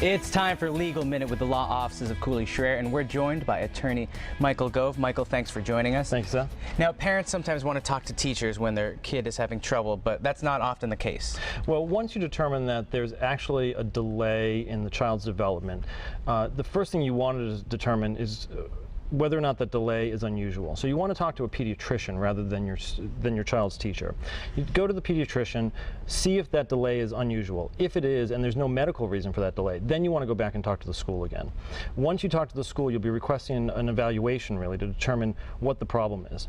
It's time for Legal Minute with the law offices of Cooley, Shrair, and we're joined by attorney Michael Gove. Michael, thanks for joining us. Thanks, Seth. Now, parents sometimes want to talk to teachers when their kid is having trouble, but that's not often the case. Well, once you determine that there's actually a delay in the child's development, the first thing you want to determine is whether or not that delay is unusual. So you want to talk to a pediatrician rather than your child's teacher. You go to the pediatrician, see if that delay is unusual. If it is, and there's no medical reason for that delay, then you want to go back and talk to the school again. Once you talk to the school, you'll be requesting an evaluation, really, to determine what the problem is.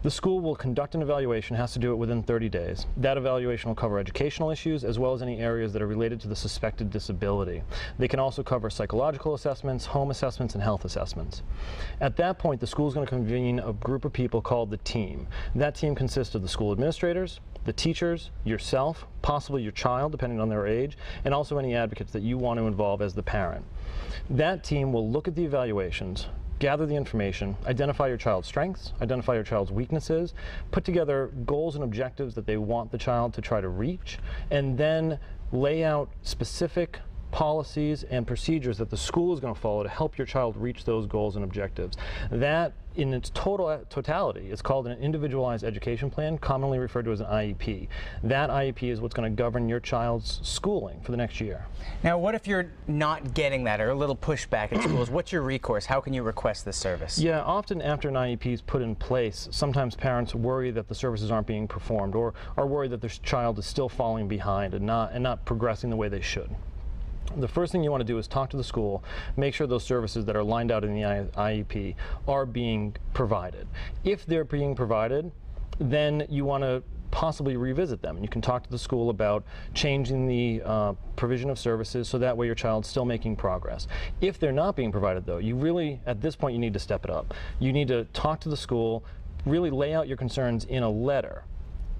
The school will conduct an evaluation, has to do it within 30 days. That evaluation will cover educational issues as well as any areas that are related to the suspected disability. They can also cover psychological assessments, home assessments, and health assessments. At that point, the school is going to convene a group of people called the team. That team consists of the school administrators, the teachers, yourself, possibly your child, depending on their age, and also any advocates that you want to involve as the parent. That team will look at the evaluations, gather the information, identify your child's strengths, identify your child's weaknesses, put together goals and objectives that they want the child to try to reach, and then lay out specific policies and procedures that the school is going to follow to help your child reach those goals and objectives. That, in its totality, is called an individualized education plan, commonly referred to as an IEP. That IEP is what's going to govern your child's schooling for the next year. Now, what if you're not getting that or a little pushback at schools? What's your recourse? How can you request this service? Yeah, often after an IEP is put in place, sometimes parents worry that the services aren't being performed or are worried that their child is still falling behind and not progressing the way they should. The first thing you want to do is talk to the school, make sure those services that are lined out in the IEP are being provided. If they're being provided, then you want to possibly revisit them. And you can talk to the school about changing the provision of services so that way your child's still making progress. If they're not being provided, though, you really, at this point, you need to step it up. You need to talk to the school, really lay out your concerns in a letter.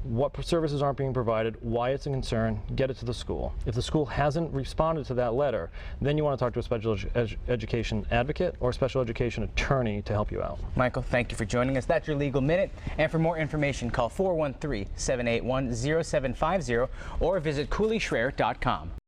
What services aren't being provided, why it's a concern, get it to the school. If the school hasn't responded to that letter, then you want to talk to a special education advocate or a special education attorney to help you out. Michael, thank you for joining us. That's your Legal Minute. And for more information, call 413-781-0750 or visit CooleyShrair.com.